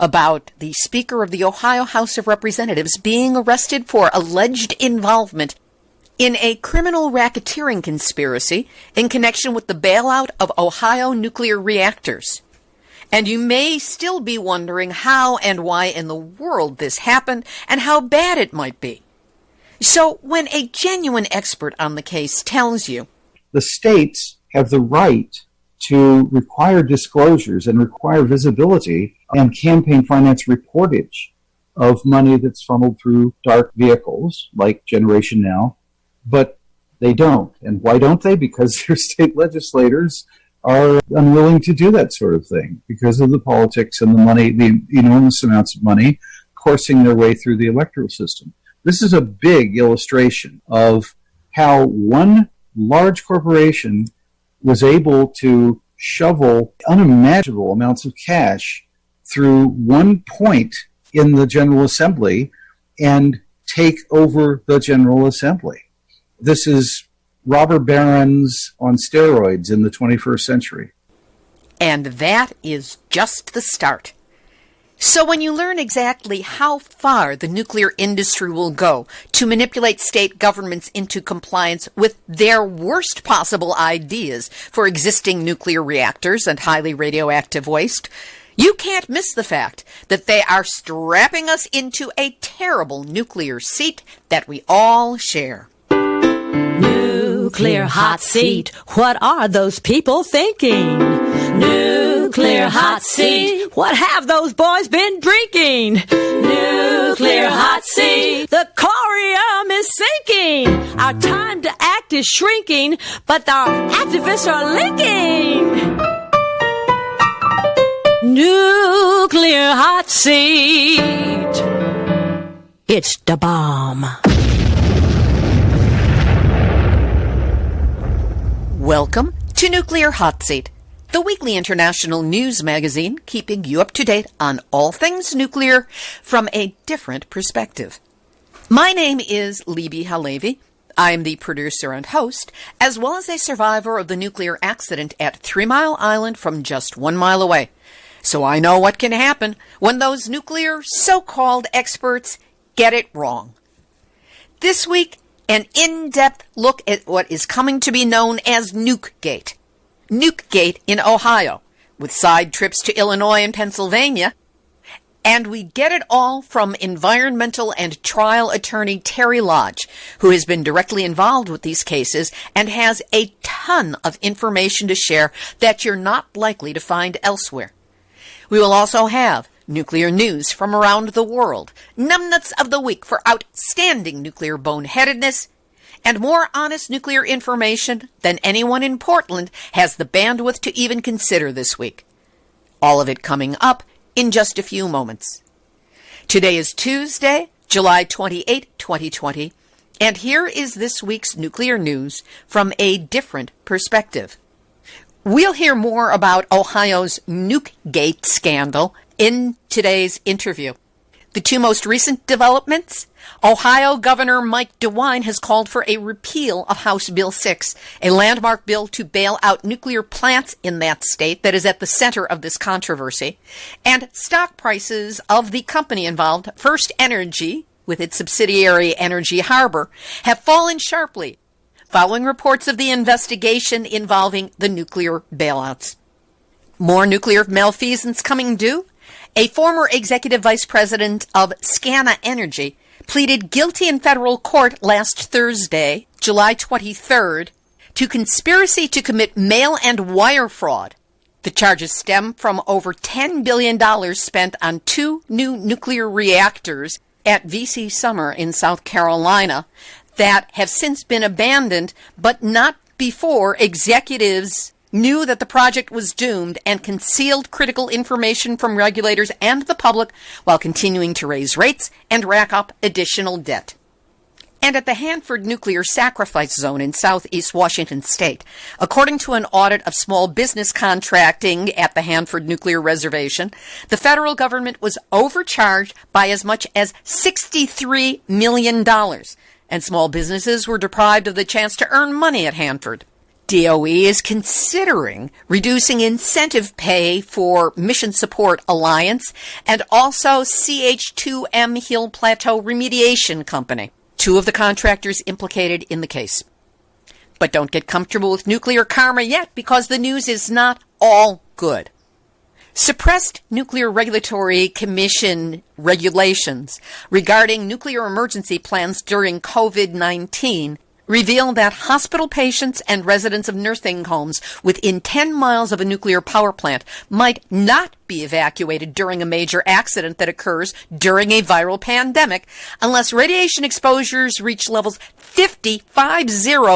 about the Speaker of the Ohio House of Representatives being arrested for alleged involvement in a criminal racketeering conspiracy in connection with the bailout of Ohio nuclear reactors. And you may still be wondering how and why in the world this happened and how bad it might be. So when a genuine expert on the case tells you, the states have the right to require disclosures and require visibility and campaign finance reportage of money that's funneled through dark vehicles like Generation Now, but they don't. And why don't they? Because their state legislators are unwilling to do that sort of thing because of the politics and the money, the enormous amounts of money coursing their way through the electoral system. This is a big illustration of how one large corporation was able to shovel unimaginable amounts of cash through one point in the General Assembly and take over the General Assembly. This is robber barons on steroids in the 21st century. And that is just the start. So when you learn exactly how far the nuclear industry will go to manipulate state governments into compliance with their worst possible ideas for existing nuclear reactors and highly radioactive waste, you can't miss the fact that they are strapping us into a terrible nuclear seat that we all share. Nuclear hot seat. What are those people thinking? Nuclear hot seat. What have those boys been drinking? Nuclear hot seat. The corium is sinking. Our time to act is shrinking, but our activists are linking. Nuclear hot seat. It's the bomb. Welcome to Nuclear Hot Seat, the weekly international news magazine keeping you up to date on all things nuclear from a different perspective. My name is Libby Halevi. I'm the producer and host, as well as a survivor of the nuclear accident at 3 Mile Island from just 1 mile away. So I know what can happen when those nuclear so-called experts get it wrong. This week, an in-depth look at what is coming to be known as Nukegate. Nukegate in Ohio, with side trips to Illinois and Pennsylvania. And we get it all from environmental and trial attorney Terry Lodge, who has been directly involved with these cases and has a ton of information to share that you're not likely to find elsewhere. We will also have nuclear news from around the world, numbnuts of the week for outstanding nuclear boneheadedness, and more honest nuclear information than anyone in Portland has the bandwidth to even consider this week. All of it coming up in just a few moments. Today is Tuesday, July 28, 2020, and here is this week's nuclear news from a different perspective. We'll hear more about Ohio's Nukegate scandal in today's interview. The two most recent developments: Ohio Governor Mike DeWine has called for a repeal of House Bill 6, a landmark bill to bail out nuclear plants in that state that is at the center of this controversy. And stock prices of the company involved, First Energy, with its subsidiary Energy Harbor, have fallen sharply following reports of the investigation involving the nuclear bailouts. More nuclear malfeasance coming due? A former executive vice president of Scana Energy pleaded guilty in federal court last Thursday, July 23rd, to conspiracy to commit mail and wire fraud. The charges stem from over $10 billion spent on 2 new nuclear reactors at VC Summer in South Carolina that have since been abandoned, but not before executives knew that the project was doomed and concealed critical information from regulators and the public while continuing to raise rates and rack up additional debt. And at the Hanford Nuclear Sacrifice Zone in southeast Washington state, according to an audit of small business contracting at the Hanford Nuclear Reservation, the federal government was overcharged by as much as $63 million, and small businesses were deprived of the chance to earn money at Hanford. DOE is considering reducing incentive pay for Mission Support Alliance and also CH2M Hill Plateau Remediation Company, two of the contractors implicated in the case. But don't get comfortable with nuclear karma yet, because the news is not all good. Suppressed Nuclear Regulatory Commission regulations regarding nuclear emergency plans during COVID-19 reveal that hospital patients and residents of nursing homes within 10 miles of a nuclear power plant might not be evacuated during a major accident that occurs during a viral pandemic unless radiation exposures reach levels 50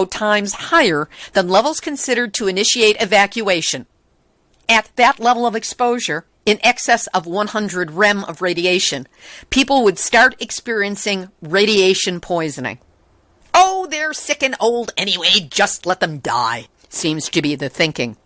times higher than levels considered to initiate evacuation. At that level of exposure, in excess of 100 rem of radiation, people would start experiencing radiation poisoning. Oh, they're sick and old anyway, just let them die, seems to be the thinking.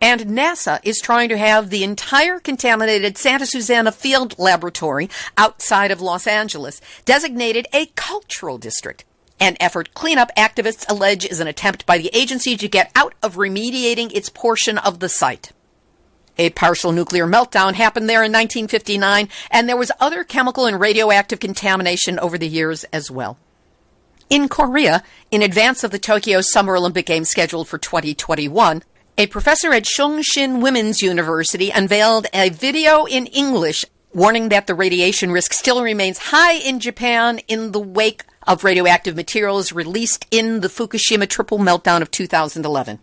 And NASA is trying to have the entire contaminated Santa Susana Field Laboratory outside of Los Angeles designated a cultural district. An effort cleanup activists allege is an attempt by the agency to get out of remediating its portion of the site. A partial nuclear meltdown happened there in 1959, and there was other chemical and radioactive contamination over the years as well. In Korea, in advance of the Tokyo Summer Olympic Games scheduled for 2021, a professor at Chungshin Women's University unveiled a video in English warning that the radiation risk still remains high in Japan in the wake of radioactive materials released in the Fukushima triple meltdown of 2011.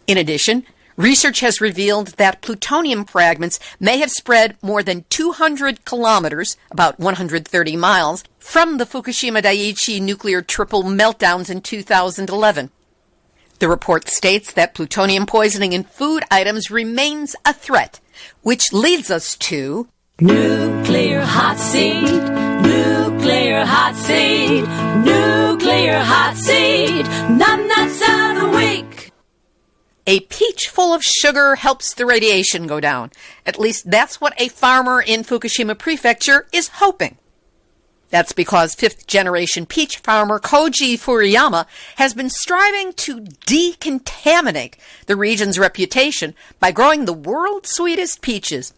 In addition, research has revealed that plutonium fragments may have spread more than 200 kilometers, about 130 miles, from the Fukushima Daiichi nuclear triple meltdowns in 2011. The report states that plutonium poisoning in food items remains a threat, which leads us to Nuclear hot seat, nuclear hot seat, nuclear hot seat, nuts of the week. A peach full of sugar helps the radiation go down. At least that's what a farmer in Fukushima Prefecture is hoping. That's because fifth-generation peach farmer Koji Furuyama has been striving to decontaminate the region's reputation by growing the world's sweetest peaches.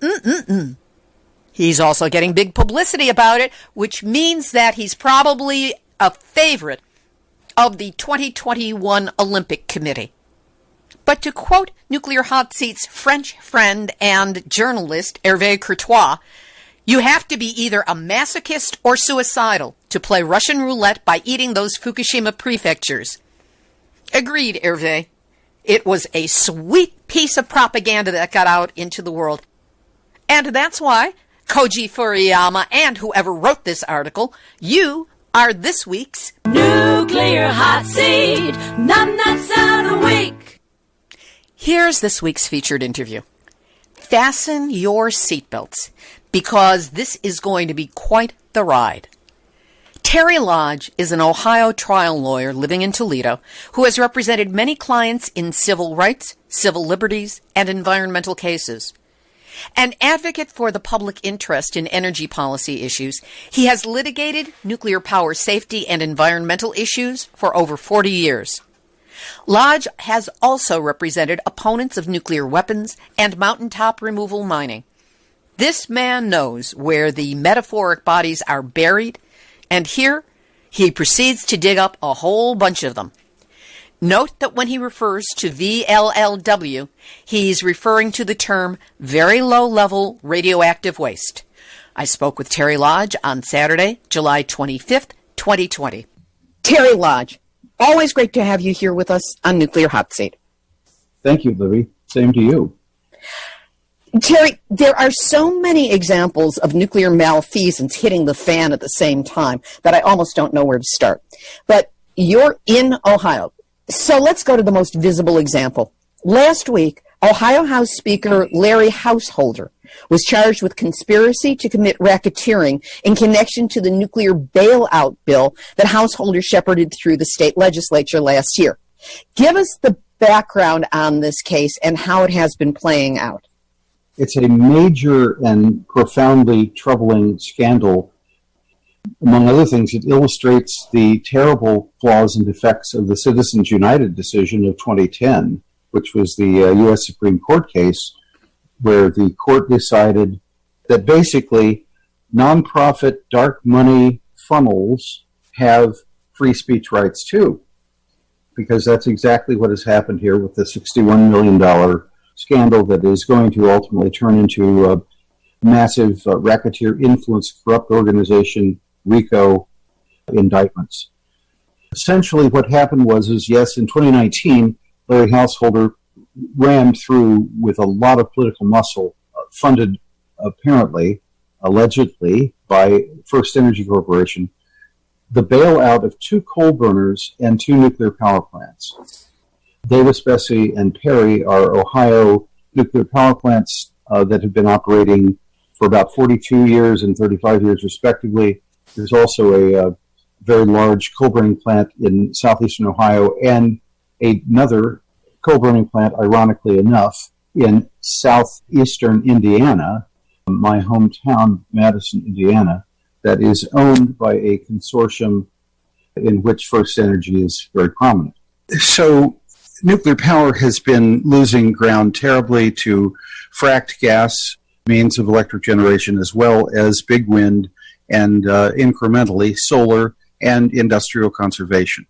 He's also getting big publicity about it, which means that he's probably a favorite of the 2021 Olympic Committee. But to quote Nuclear Hot Seat's French friend and journalist Hervé Courtois, you have to be either a masochist or suicidal to play Russian roulette by eating those Fukushima prefectures. Agreed, Hervé. It was a sweet piece of propaganda that got out into the world. And that's why Koji Furuyama and whoever wrote this article, you are this week's Nuclear Hot Seat, nuts of the week. Here's this week's featured interview. Fasten your seatbelts, because this is going to be quite the ride. Terry Lodge is an Ohio trial lawyer living in Toledo who has represented many clients in civil rights, civil liberties, and environmental cases. An advocate for the public interest in energy policy issues, he has litigated nuclear power safety and environmental issues for over 40 years. Lodge has also represented opponents of nuclear weapons and mountaintop removal mining. This man knows where the metaphoric bodies are buried, and here he proceeds to dig up a whole bunch of them. Note that when he refers to VLLW, he's referring to the term very low-level radioactive waste. I spoke with Terry Lodge on Saturday, July 25th, 2020. Terry Lodge, always great to have you here with us on Nuclear Hot Seat. Thank you, Libby. Same to you. Terry, there are so many examples of nuclear malfeasance hitting the fan at the same time that I almost don't know where to start. But you're in Ohio. So let's go to the most visible example. Last week, Ohio House Speaker Larry Householder was charged with conspiracy to commit racketeering in connection to the nuclear bailout bill that Householder shepherded through the state legislature last year. Give us the background on this case and how it has been playing out. It's a major and profoundly troubling scandal Among other things, it illustrates the terrible flaws and defects of the Citizens United decision of 2010, which was the U.S. Supreme Court case where the court decided that basically nonprofit dark money funnels have free speech rights too, because that's exactly what has happened here with the $61 million scandal that is going to ultimately turn into a massive racketeer influence corrupt organization RICO indictments. Essentially what happened was, yes, in 2019, Larry Householder rammed through with a lot of political muscle, funded apparently, allegedly, by First Energy Corporation, the bailout of 2 coal burners and 2 nuclear power plants. Davis, Bessie, and Perry are Ohio nuclear power plants that have been operating for about 42 years and 35 years respectively. There's also a very large coal burning plant in southeastern Ohio and another coal burning plant, ironically enough, in southeastern Indiana, my hometown, Madison, Indiana, that is owned by a consortium in which First Energy is very prominent. So nuclear power has been losing ground terribly to fracked gas means of electric generation, as well as big wind and incrementally solar and industrial conservation.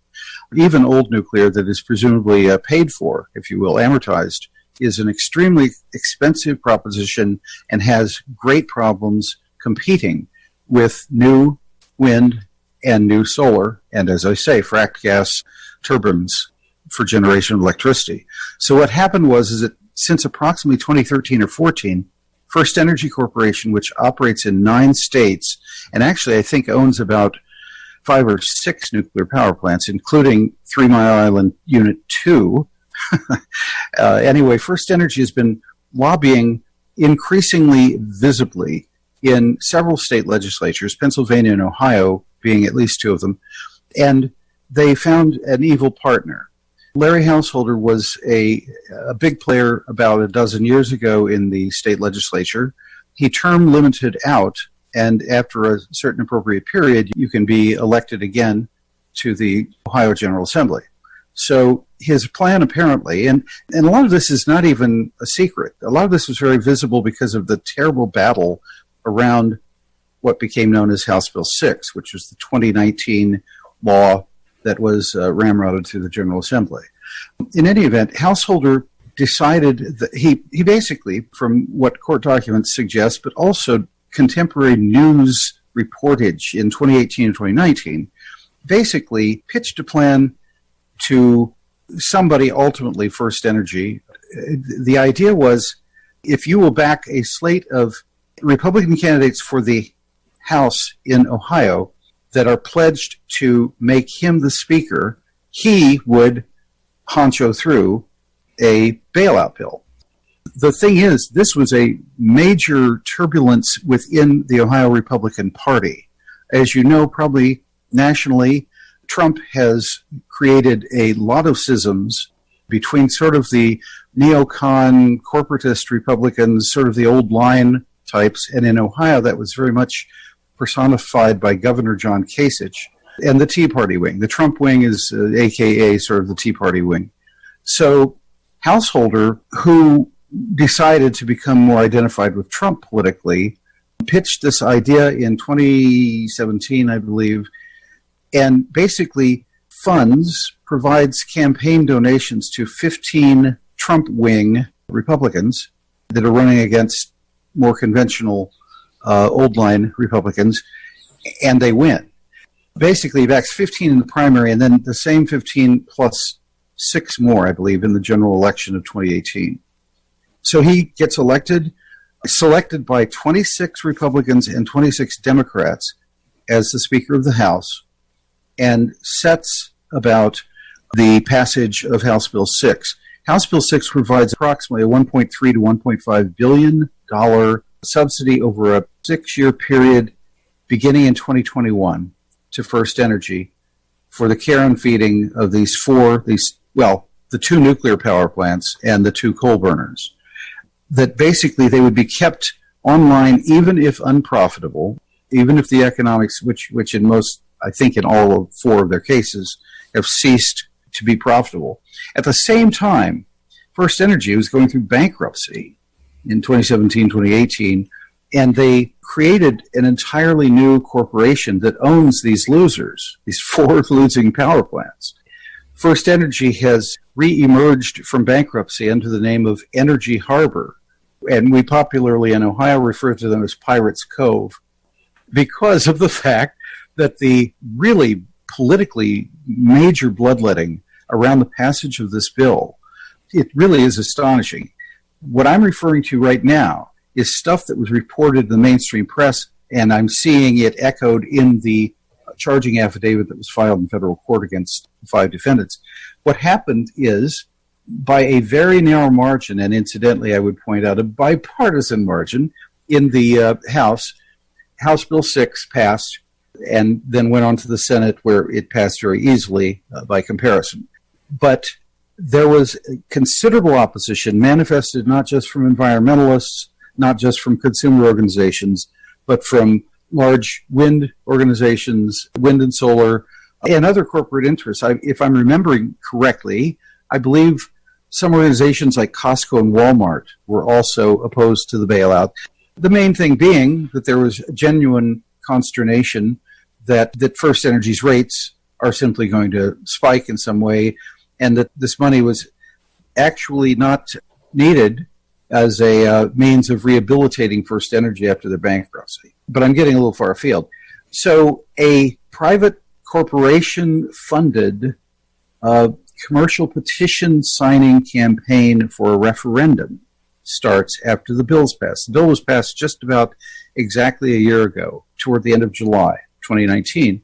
Even old nuclear that is presumably paid for, if you will, amortized, is an extremely expensive proposition and has great problems competing with new wind and new solar, and as I say, fracked gas turbines for generation of electricity. So what happened was that since approximately 2013 or 14, First Energy Corporation, which operates in 9 states, and actually I think owns about 5 or 6 nuclear power plants, including 3 Mile Island Unit 2. Anyway, First Energy has been lobbying increasingly visibly in several state legislatures, Pennsylvania and Ohio being at least 2 of them, and they found an evil partner. Larry Householder was a big player about a dozen years ago in the state legislature. He term limited out, and after a certain appropriate period, you can be elected again to the Ohio General Assembly. So his plan apparently, and a lot of this is not even a secret. A lot of this was very visible because of the terrible battle around what became known as House Bill 6, which was the 2019 law that was ramrodded through the General Assembly. In any event, Householder decided that he basically, from what court documents suggest, but also contemporary news reportage in 2018 and 2019, basically pitched a plan to somebody, ultimately First Energy. The idea was, if you will back a slate of Republican candidates for the House in Ohio that are pledged to make him the speaker, he would honcho through a bailout bill. The thing is, this was a major turbulence within the Ohio Republican Party. As you know, probably nationally, Trump has created a lot of schisms between sort of the neocon corporatist Republicans, sort of the old line types, and in Ohio that was very much personified by Governor John Kasich, and the Tea Party wing. The Trump wing is AKA sort of the Tea Party wing. So Householder, who decided to become more identified with Trump politically, pitched this idea in 2017, I believe, and basically provides campaign donations to 15 Trump wing Republicans that are running against more conventional old line Republicans, and they win. Basically, he backs 15 in the primary, and then the same 15 plus 6 more, I believe, in the general election of 2018. So he gets selected by 26 Republicans and 26 Democrats as the Speaker of the House, and sets about the passage of House Bill 6. House Bill 6 provides approximately a $1.3 to $1.5 billion subsidy over a 6-year period beginning in 2021 to First Energy for the care and feeding of the 2 nuclear power plants and the 2 coal burners. That basically they would be kept online even if unprofitable, even if the economics, which in most, I think in all of 4 of their cases, have ceased to be profitable. At the same time, First Energy was going through bankruptcy in 2017, 2018, and they created an entirely new corporation that owns these losers, these 4 losing power plants. First Energy has re-emerged from bankruptcy under the name of Energy Harbor, and we popularly in Ohio refer to them as Pirates Cove, because of the fact that the really politically major bloodletting around the passage of this bill, it really is astonishing. What I'm referring to right now is stuff that was reported in the mainstream press, and I'm seeing it echoed in the charging affidavit that was filed in federal court against the 5 defendants. What happened is, by a very narrow margin, and incidentally, I would point out a bipartisan margin, in the House Bill 6 passed and then went on to the Senate, where it passed very easily by comparison. But there was considerable opposition manifested not just from environmentalists, not just from consumer organizations, but from large wind organizations, wind and solar, and other corporate interests. If I'm remembering correctly, I believe some organizations like Costco and Walmart were also opposed to the bailout. The main thing being that there was genuine consternation that First Energy's rates are simply going to spike in some way, and that this money was actually not needed as a means of rehabilitating First Energy after their bankruptcy. But I'm getting a little far afield. So a private corporation-funded commercial petition signing campaign for a referendum starts after the bill's passed. The bill was passed just about exactly a year ago, toward the end of July 2019.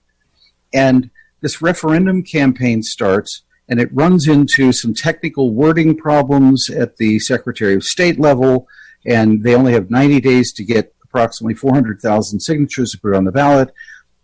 And this referendum campaign starts, and it runs into some technical wording problems at the Secretary of State level, and they only have 90 days to get approximately 400,000 signatures to put on the ballot.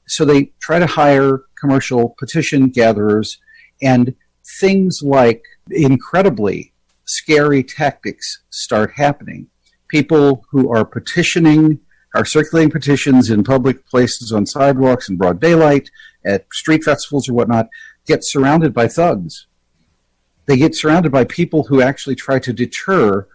So they try to hire commercial petition gatherers, and things like incredibly scary tactics start happening. People who are petitioning, are circulating petitions in public places on sidewalks in broad daylight, at street festivals or whatnot, get surrounded by thugs. They get surrounded by people who actually try to deter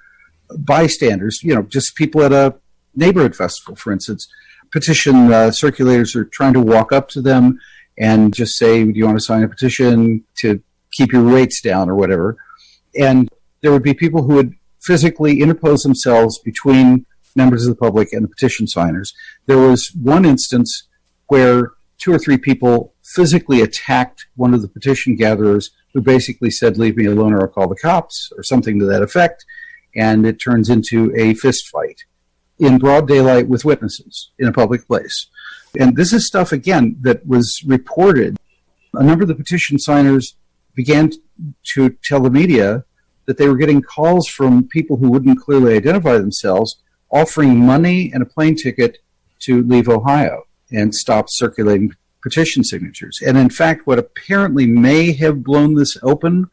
bystanders, just people at a neighborhood festival, for instance. Petition circulators are trying to walk up to them and just say, do you want to sign a petition to keep your rates down or whatever? And there would be people who would physically interpose themselves between members of the public and the petition signers. There was one instance where 2 or 3 people physically attacked one of the petition gatherers, who basically said, leave me alone or I'll call the cops, or something to that effect. And it turns into a fist fight in broad daylight with witnesses in a public place. And this is stuff, again, that was reported. A number of the petition signers began to tell the media that they were getting calls from people who wouldn't clearly identify themselves, offering money and a plane ticket to leave Ohio and stop circulating petition signatures. And in fact, what apparently may have blown this open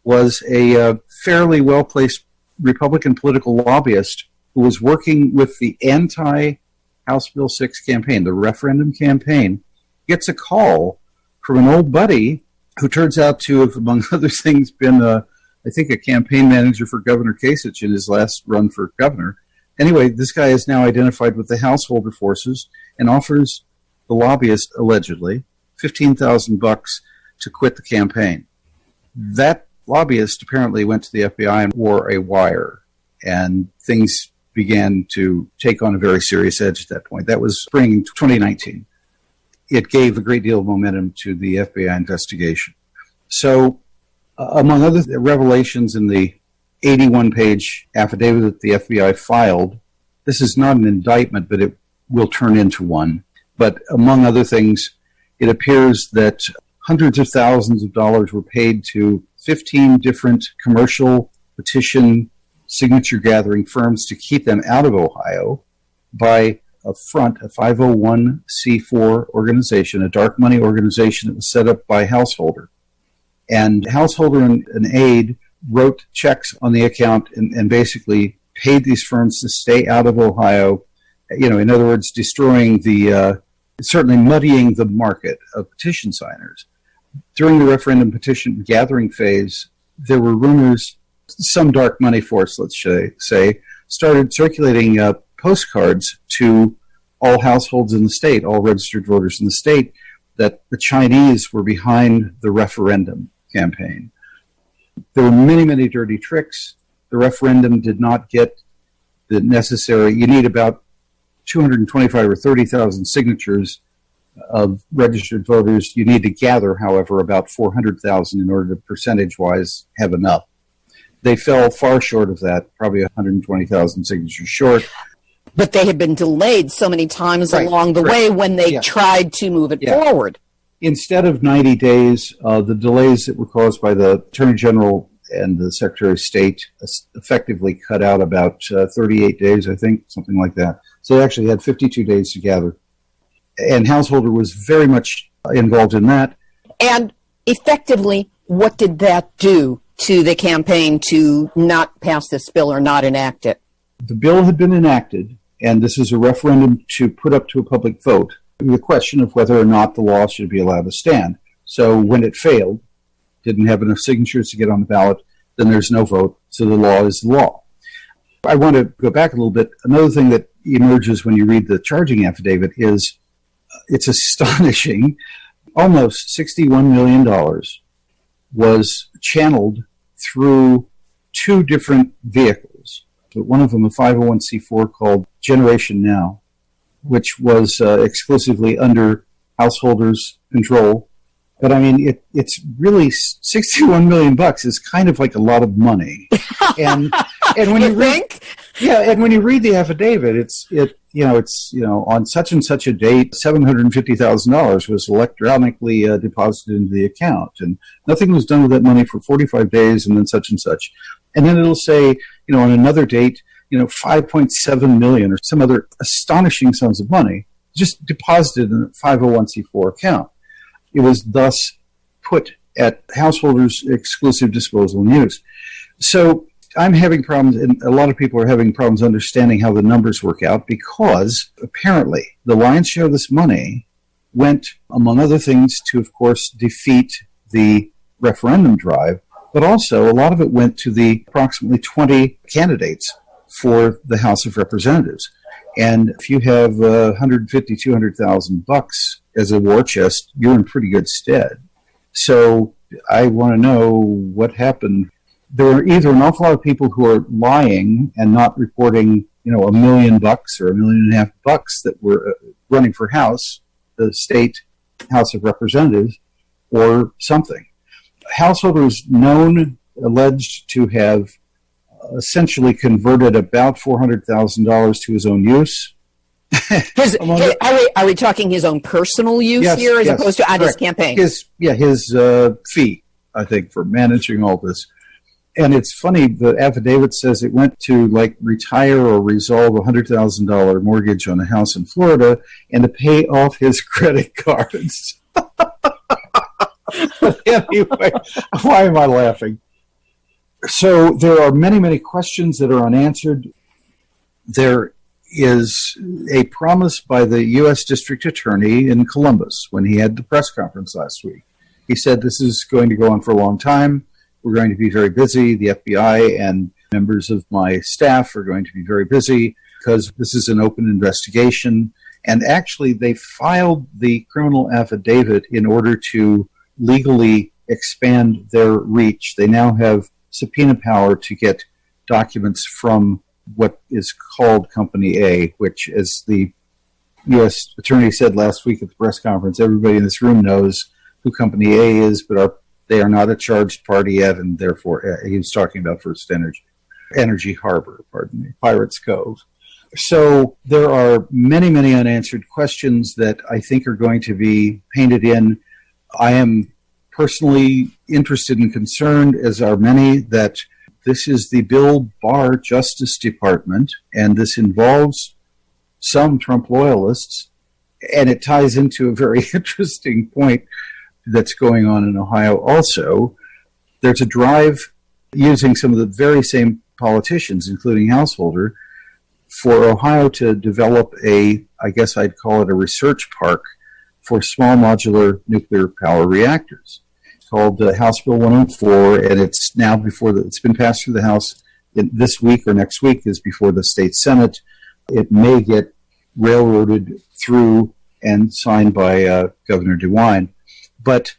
was a fairly well-placed Republican political lobbyist who was working with the anti-House Bill 6 campaign, the referendum campaign, gets a call from an old buddy who turns out to have, among other things, been, I think, a campaign manager for Governor Kasich in his last run for governor. Anyway, this guy is now identified with the householder forces and offers the lobbyist, allegedly, $15,000 to quit the campaign. That lobbyist apparently went to the FBI and wore a wire, and things began to take on a very serious edge at that point. That was spring 2019. It gave a great deal of momentum to the FBI investigation. So, among other revelations in the 81-page affidavit that the FBI filed, this is not an indictment, but it will turn into one. But among other things, it appears that hundreds of thousands of dollars were paid to 15 different commercial petition signature gathering firms to keep them out of Ohio by a 501c4 organization, a dark money organization that was set up by Householder. And Householder and aide wrote checks on the account and basically paid these firms to stay out of Ohio In other words, destroying certainly muddying the market of petition signers. During the referendum petition gathering phase, there were rumors, some dark money force, let's say, started circulating postcards to all households in the state, all registered voters in the state, that the Chinese were behind the referendum campaign. There were many, many dirty tricks. The referendum did not get the necessary, you need about 225 or 30,000 signatures of registered voters. You need to gather, however, about 400,000 in order to percentage-wise have enough. They fell far short of that, probably 120,000 signatures short. But they had been delayed so many times along the way when they tried to move it forward. Instead of 90 days, the delays that were caused by the Attorney General and the Secretary of State effectively cut out about 38 days, I think, something like that. So they actually had 52 days to gather. And Householder was very much involved in that. And effectively, what did that do to the campaign to not pass this bill or not enact it? The bill had been enacted, and this is a referendum to put up to a public vote the question of whether or not the law should be allowed to stand. So when it failed, didn't have enough signatures to get on the ballot, then there's no vote, so the law is the law. I want to go back a little bit. Another thing that emerges when you read the charging affidavit is it's astonishing. Almost $61 million was channeled through two different vehicles. But one of them, a 501c4 called Generation Now, which was exclusively under Householder's control. But I mean, it's really $61 million is kind of like a lot of money. And when you read, and when you read the affidavit, it's on such and such a date, $750,000 was electronically deposited into the account, and nothing was done with that money for 45 days, and then such and such. And then it'll say, on another date, $5.7 million or some other astonishing sums of money just deposited in a 501c4 account. It was thus put at Householder's exclusive disposal and use. So I'm having problems, and a lot of people are having problems understanding how the numbers work out, because apparently the lion's share of this money went, among other things, to, of course, defeat the referendum drive, but also a lot of it went to the approximately 20 candidates for the House of Representatives. And if you have $150,000, $200,000 as a war chest, you're in pretty good stead. So I want to know what happened. There are either an awful lot of people who are lying and not reporting, $1 million or $1.5 million that were running for House, the state House of Representatives, or something. Householder is alleged to have essentially converted about $400,000 to his own use. Are we talking his own personal use here as opposed to on his campaign? His fee, I think, for managing all this. And it's funny, the affidavit says it went to retire or resolve a $100,000 mortgage on a house in Florida and to pay off his credit cards. Anyway, why am I laughing? So there are many, many questions that are unanswered. There is a promise by the U.S. District Attorney in Columbus when he had the press conference last week. He said this is going to go on for a long time. We're going to be very busy. The FBI and members of my staff are going to be very busy because this is an open investigation. And actually, they filed the criminal affidavit in order to legally expand their reach. They now have subpoena power to get documents from what is called Company A, which, as the U.S. Attorney said last week at the press conference, everybody in this room knows who Company A is, but they are not a charged party yet, and therefore he was talking about First Energy Harbor, Pirates Cove. So there are many, many unanswered questions that I think are going to be painted in. I am personally interested and concerned, as are many, that this is the Bill Barr Justice Department, and this involves some Trump loyalists, and it ties into a very interesting point that's going on in Ohio also. There's a drive using some of the very same politicians, including Householder, for Ohio to develop I guess I'd call it a research park for small modular nuclear power reactors. It's called House Bill 104, and it's now it's been passed through the House this week or next week is before the state Senate. It may get railroaded through and signed by Governor DeWine. But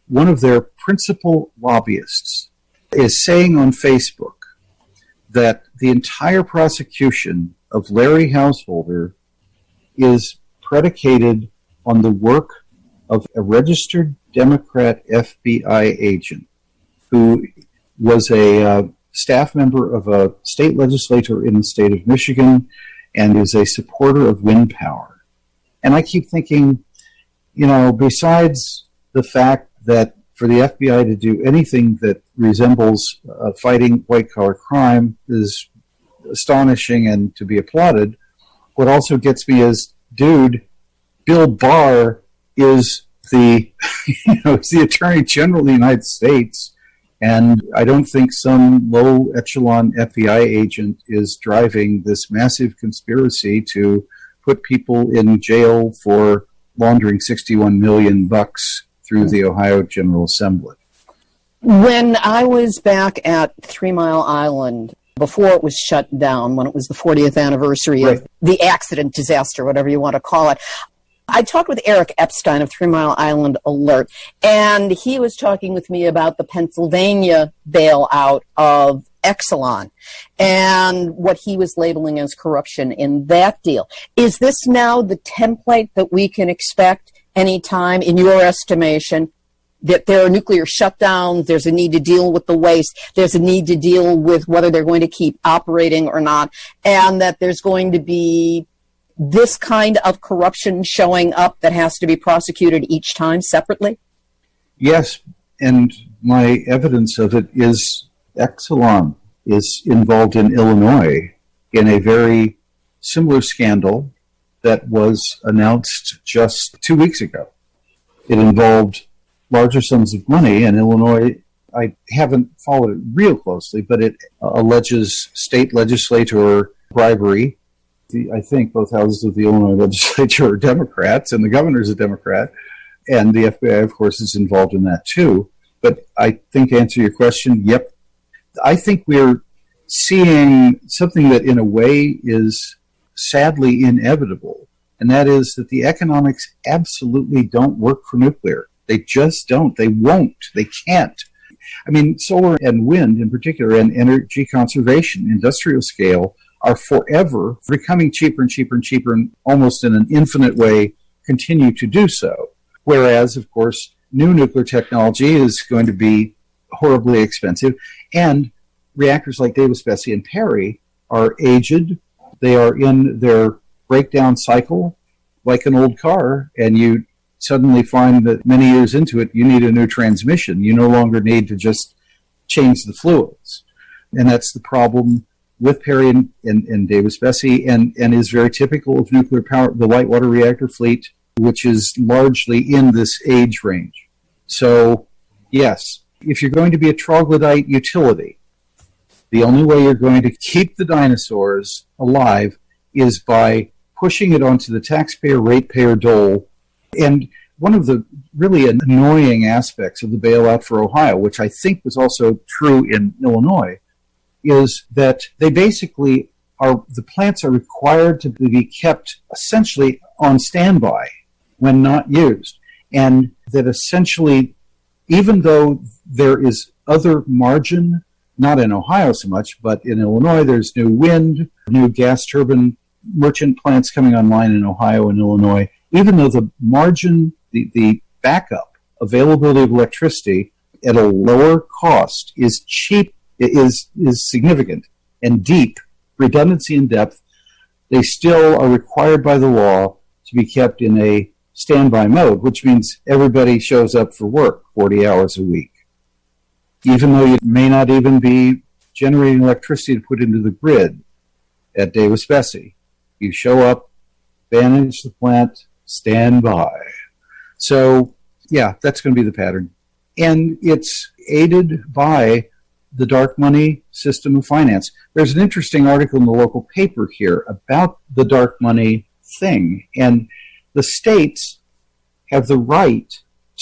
one of their principal lobbyists is saying on Facebook that the entire prosecution of Larry Householder is predicated on the work of a registered Democrat FBI agent who was a staff member of a state legislature in the state of Michigan and is a supporter of wind power. And I keep thinking, besides the fact that for the FBI to do anything that resembles fighting white-collar crime is astonishing and to be applauded, what also gets me is, dude, Bill Barr is the Attorney General of the United States, and I don't think some low echelon FBI agent is driving this massive conspiracy to put people in jail for laundering $61 million through the Ohio General Assembly. When I was back at 3 Mile Island, before it was shut down, when it was the 40th anniversary of the accident, disaster, whatever you want to call it, I talked with Eric Epstein of 3 Mile Island Alert, and he was talking with me about the Pennsylvania bailout of Exelon and what he was labeling as corruption in that deal. Is this now the template that we can expect anytime, in your estimation, that there are nuclear shutdowns, there's a need to deal with the waste, there's a need to deal with whether they're going to keep operating or not, and that there's going to be this kind of corruption showing up that has to be prosecuted each time separately? Yes, and my evidence of it is Exelon is involved in Illinois in a very similar scandal that was announced just 2 weeks ago. It involved larger sums of money, and Illinois, I haven't followed it real closely, but it alleges state legislator bribery. I think both houses of the Illinois legislature are Democrats, and the governor's a Democrat, and the FBI, of course, is involved in that too. But I think to answer your question, yep. I think we're seeing something that in a way is sadly inevitable, and that is that the economics absolutely don't work for nuclear. They just don't. They won't. They can't. I mean, solar and wind in particular, and energy conservation, industrial scale, are forever becoming cheaper and cheaper and cheaper, and almost in an infinite way continue to do so. Whereas, of course, new nuclear technology is going to be horribly expensive, and reactors like Davis-Besse and Perry are aged. They are in their breakdown cycle like an old car, and you suddenly find that many years into it, you need a new transmission. You no longer need to just change the fluids. And that's the problem with Perry and Davis-Besse, and is very typical of nuclear power, the light water reactor fleet, which is largely in this age range. So, yes, if you're going to be a troglodyte utility, the only way you're going to keep the dinosaurs alive is by pushing it onto the taxpayer ratepayer dole. And one of the really annoying aspects of the bailout for Ohio, which I think was also true in Illinois, is that they basically the plants are required to be kept essentially on standby when not used. And that essentially, even though there is other margin, not in Ohio so much, but in Illinois, there's new wind, new gas turbine merchant plants coming online in Ohio and Illinois, even though the margin, the backup availability of electricity at a lower cost is cheap, is significant and deep, redundancy and depth, they still are required by the law to be kept in a standby mode, which means everybody shows up for work 40 hours a week. Even though you may not even be generating electricity to put into the grid at Davis-Besse, you show up, manage the plant, stand by. So, yeah, that's going to be the pattern. And it's aided by the dark money system of finance. There's an interesting article in the local paper here about the dark money thing, and the states have the right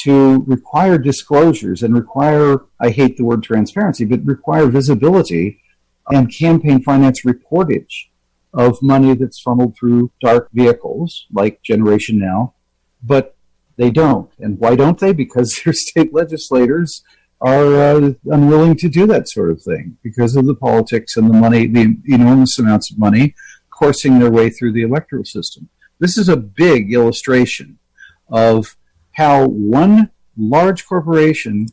to require disclosures and require, I hate the word transparency, but require visibility and campaign finance reportage of money that's funneled through dark vehicles like Generation Now, but they don't. And why don't they? Because their state legislators are unwilling to do that sort of thing because of the politics and the money, the enormous amounts of money coursing their way through the electoral system. This is a big illustration of how one large corporation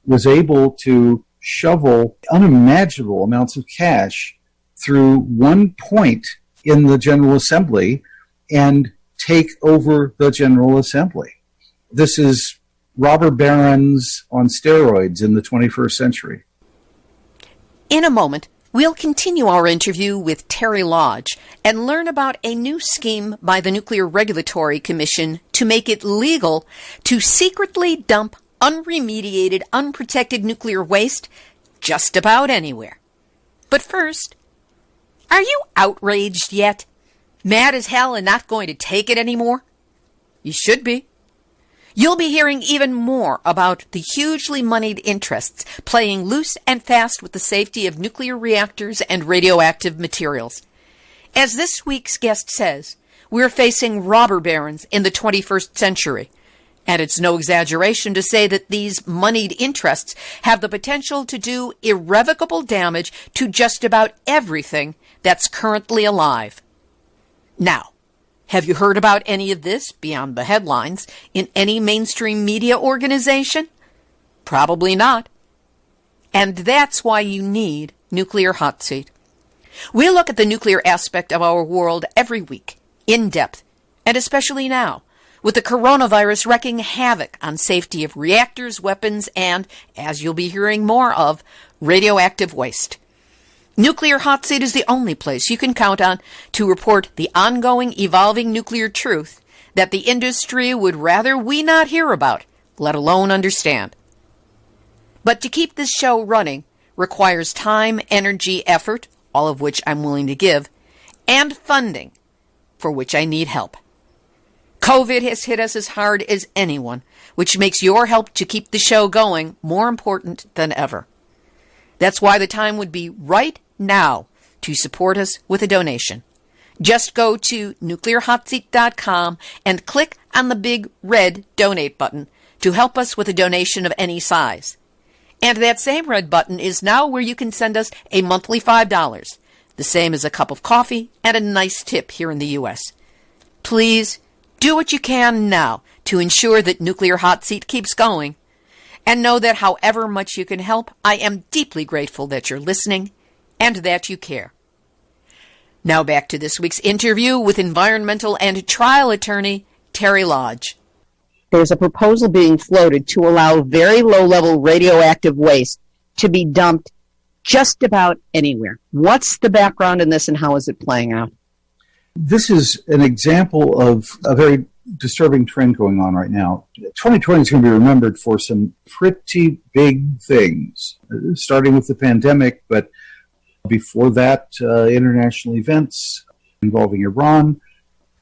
was able to shovel unimaginable amounts of cash through one point in the General Assembly and take over the General Assembly. This is robber barons on steroids in the 21st century. In a moment, we'll continue our interview with Terry Lodge and learn about a new scheme by the Nuclear Regulatory Commission to make it legal to secretly dump unremediated, unprotected nuclear waste just about anywhere. But first, are you outraged yet? Mad as hell and not going to take it anymore? You should be. You'll be hearing even more about the hugely moneyed interests playing loose and fast with the safety of nuclear reactors and radioactive materials. As this week's guest says, we're facing robber barons in the 21st century. And it's no exaggeration to say that these moneyed interests have the potential to do irrevocable damage to just about everything that's currently alive. Now, have you heard about any of this beyond the headlines in any mainstream media organization? Probably not. And that's why you need Nuclear Hotseat. We look at the nuclear aspect of our world every week, in depth, and especially now, with the coronavirus wreaking havoc on safety of reactors, weapons, and, as you'll be hearing more of, radioactive waste. Nuclear Hotseat is the only place you can count on to report the ongoing, evolving nuclear truth that the industry would rather we not hear about, let alone understand. But to keep this show running requires time, energy, effort, all of which I'm willing to give, and funding, for which I need help. COVID has hit us as hard as anyone, which makes your help to keep the show going more important than ever. That's why the time would be right now to support us with a donation. Just go to nuclearhotseat.com and click on the big red donate button to help us with a donation of any size. And that same red button is now where you can send us a monthly $5, the same as a cup of coffee and a nice tip here in the U.S. Please do what you can now to ensure that Nuclear Hotseat keeps going. And know that however much you can help, I am deeply grateful that you're listening and that you care. Now back to this week's interview with environmental and trial attorney Terry Lodge. There's a proposal being floated to allow very low-level radioactive waste to be dumped just about anywhere. What's the background in this and how is it playing out? This is an example of a very disturbing trend going on right now. 2020 is going to be remembered for some pretty big things, starting with the pandemic, but before that, international events involving Iran.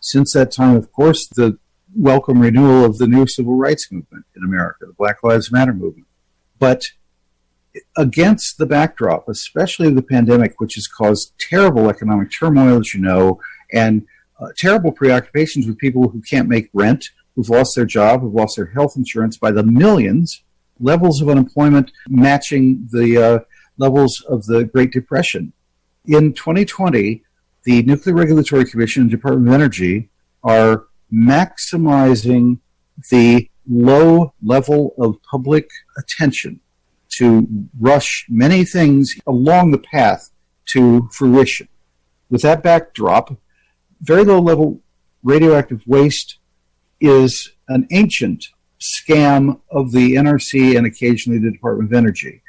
Since that time, of course, the welcome renewal of the new civil rights movement in America, the Black Lives Matter movement. But against the backdrop, especially the pandemic, which has caused terrible economic turmoil, as you know, and terrible preoccupations with people who can't make rent, who've lost their job, who've lost their health insurance by the millions, levels of unemployment matching the levels of the Great Depression. In 2020, the Nuclear Regulatory Commission and Department of Energy are maximizing the low level of public attention to rush many things along the path to fruition. With that backdrop, very low-level radioactive waste is an ancient scam of the NRC and occasionally the Department of Energy.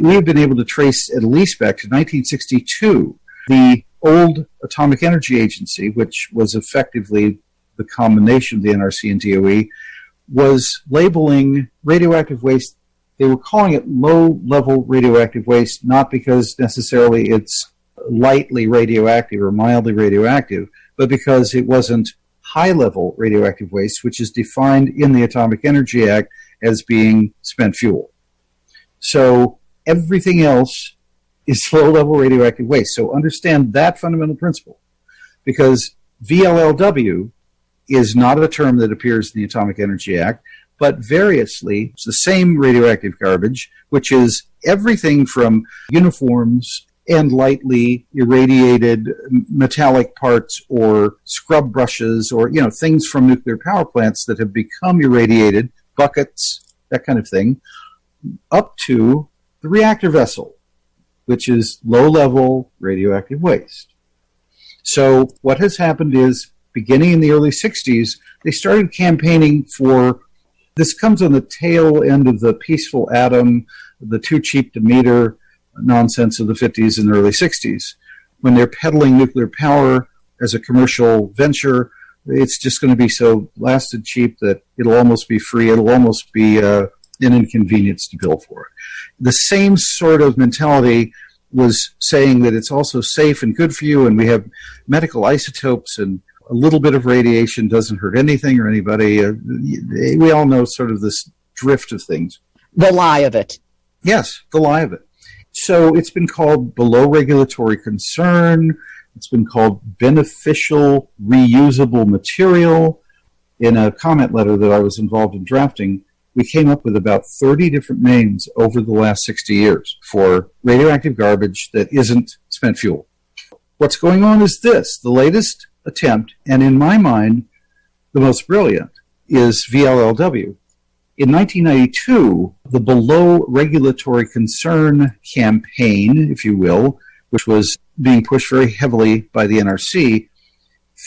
We have been able to trace at least back to 1962 the old Atomic Energy Agency, which was effectively the combination of the NRC and DOE, was labeling radioactive waste They were calling it low-level radioactive waste, not because necessarily it's lightly radioactive or mildly radioactive, but because it wasn't high-level radioactive waste, which is defined in the Atomic Energy Act as being spent fuel. So everything else is low-level radioactive waste. So understand that fundamental principle, because VLLW is not a term that appears in the Atomic Energy Act, but variously, it's the same radioactive garbage, which is everything from uniforms and lightly irradiated metallic parts or scrub brushes or, things from nuclear power plants that have become irradiated, buckets, that kind of thing, up to the reactor vessel, which is low-level radioactive waste. So what has happened is, beginning in the early 60s, they started campaigning for, this comes on the tail end of the peaceful atom, the too cheap to meter nonsense of the 50s and early 60s. When they're peddling nuclear power as a commercial venture, it's just going to be so blasted cheap that it'll almost be free, it'll almost be an inconvenience to bill for it. The same sort of mentality was saying that it's also safe and good for you, and we have medical isotopes, and a little bit of radiation doesn't hurt anything or anybody. We all know sort of this drift of things. The lie of it. Yes, the lie of it. So it's been called below regulatory concern. It's been called beneficial reusable material. In a comment letter that I was involved in drafting, we came up with about 30 different names over the last 60 years for radioactive garbage that isn't spent fuel. What's going on is this. The latest attempt, and in my mind, the most brilliant, is VLLW. In 1992, the below regulatory concern campaign, if you will, which was being pushed very heavily by the NRC,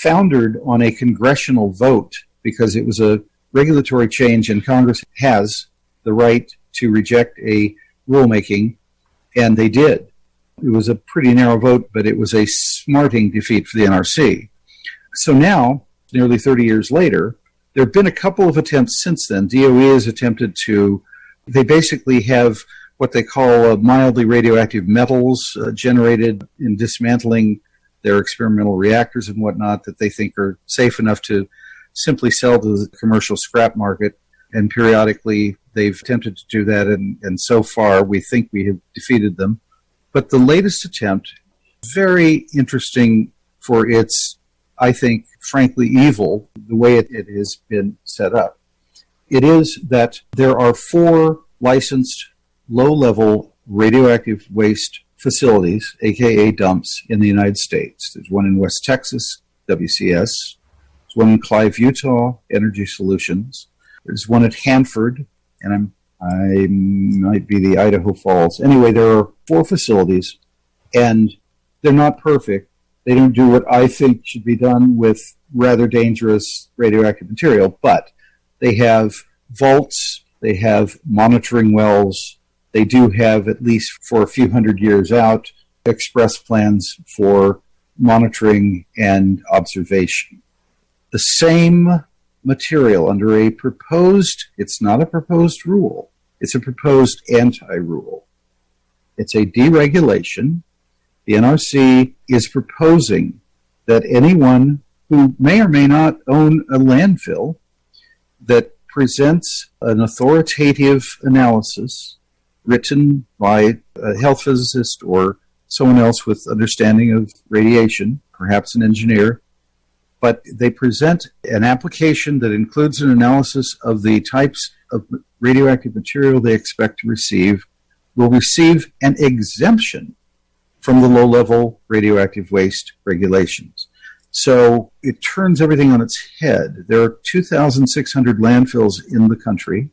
foundered on a congressional vote because it was a regulatory change and Congress has the right to reject a rulemaking, and they did. It was a pretty narrow vote, but it was a smarting defeat for the NRC. So now, nearly 30 years later, there have been a couple of attempts since then. DOE has attempted to, they basically have what they call mildly radioactive metals generated in dismantling their experimental reactors and whatnot that they think are safe enough to simply sell to the commercial scrap market. And periodically they've attempted to do that, and so far we think we have defeated them. But the latest attempt, very interesting for its, I think, frankly evil, the way it has been set up. It is that there are 4 licensed low-level radioactive waste facilities, aka dumps, in the United States. There's one in West Texas, WCS. There's one in Clive, Utah, Energy Solutions. There's one at Hanford, and I might be the Idaho Falls. Anyway, there are 4 facilities, and they're not perfect. They don't do what I think should be done with rather dangerous radioactive material, but they have vaults, they have monitoring wells, they do have, at least for a few hundred years out, express plans for monitoring and observation. The same material under a proposed, it's not a proposed rule, it's a proposed anti-rule. It's a deregulation. The NRC is proposing that anyone who may or may not own a landfill that presents an authoritative analysis written by a health physicist or someone else with understanding of radiation, perhaps an engineer, but they present an application that includes an analysis of the types of radioactive material they expect to receive, will receive an exemption from the low-level radioactive waste regulations. So it turns everything on its head. There are 2,600 landfills in the country,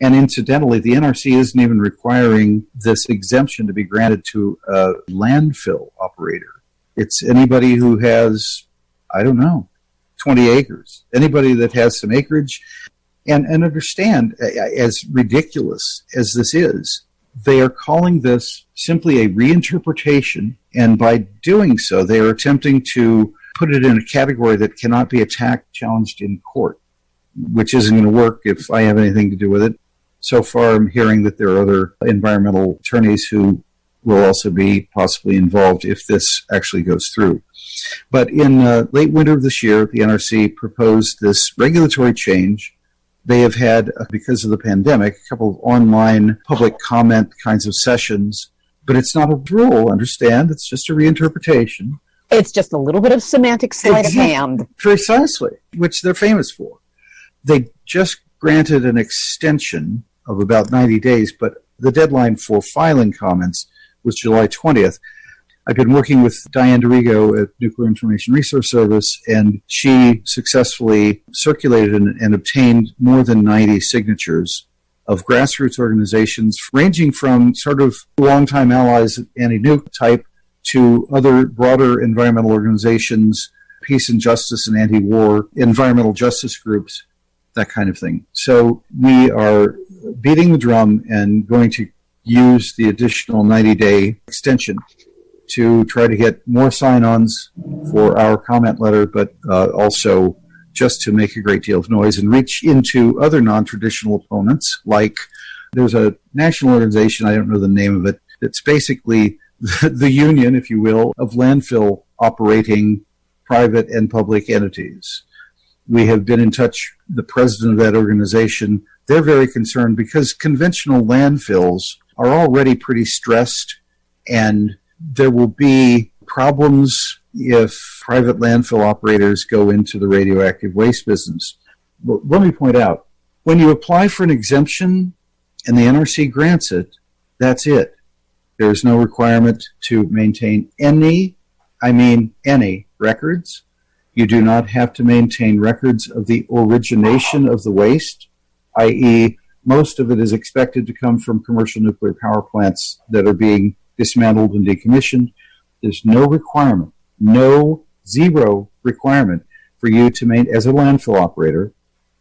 and incidentally, the NRC isn't even requiring this exemption to be granted to a landfill operator. It's anybody who has, 20 acres. Anybody that has some acreage. And understand, as ridiculous as this is, they are calling this simply a reinterpretation, and by doing so, they are attempting to put it in a category that cannot be attacked, challenged in court, which isn't going to work if I have anything to do with it. so far I'm hearing that there are other environmental attorneys who will also be possibly involved if this actually goes through. But in late winter of this year, the NRC proposed this regulatory change. They have had, because of the pandemic, a couple of online public comment kinds of sessions, but it's not a rule, understand? It's just a reinterpretation. It's just a little bit of semantic sleight of hand. Precisely, which they're famous for. They just granted an extension of about 90 days, but the deadline for filing comments was July 20th. I've been working with Diane DeRigo at Nuclear Information Resource Service, and she successfully circulated and obtained more than 90 signatures of grassroots organizations ranging from sort of longtime allies, anti-nuke type, to other broader environmental organizations, peace and justice and anti-war, environmental justice groups, that kind of thing. So we are beating the drum and going to use the additional 90-day extension to try to get more sign-ons for our comment letter, but also just to make a great deal of noise and reach into other non-traditional opponents, like there's a national organization, I don't know the name of it, that's basically the union, if you will, of landfill operating private and public entities. We have been in touch, the president of that organization, they're very concerned because conventional landfills are already pretty stressed, and there will be problems if private landfill operators go into the radioactive waste business. Well, let me point out, when you apply for an exemption and the NRC grants it, that's it. There is no requirement to maintain any records. You do not have to maintain records of the origination of the waste, i.e., most of it is expected to come from commercial nuclear power plants that are being dismantled and decommissioned. There's no requirement, zero requirement for you to as a landfill operator,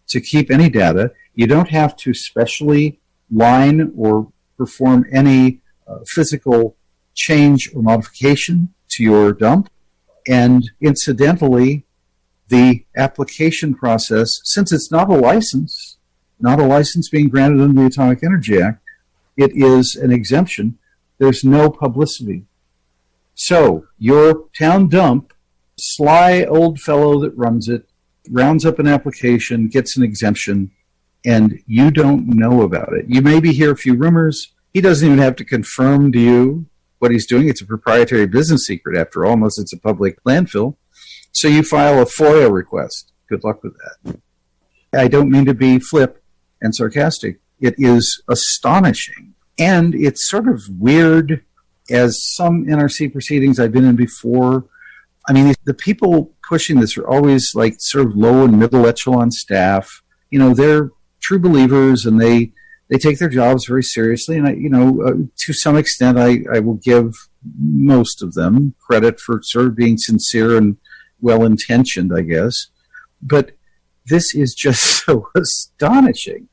to keep any data. You don't have to specially line or perform any physical change or modification to your dump. And incidentally, the application process, since it's not a license being granted under the Atomic Energy Act, it is an exemption. There's no publicity. So your town dump, sly old fellow that runs it, rounds up an application, gets an exemption, and you don't know about it. You maybe hear a few rumors. He doesn't even have to confirm to you what he's doing. It's a proprietary business secret, after all, unless it's a public landfill. So you file a FOIA request. Good luck with that. I don't mean to be flip and sarcastic. It is astonishing. And it's sort of weird, as some NRC proceedings I've been in before. I mean, the people pushing this are always like sort of low and middle echelon staff. You know, they're true believers, and they take their jobs very seriously. And to some extent, I will give most of them credit for sort of being sincere and well-intentioned, I guess. But this is just so astonishing.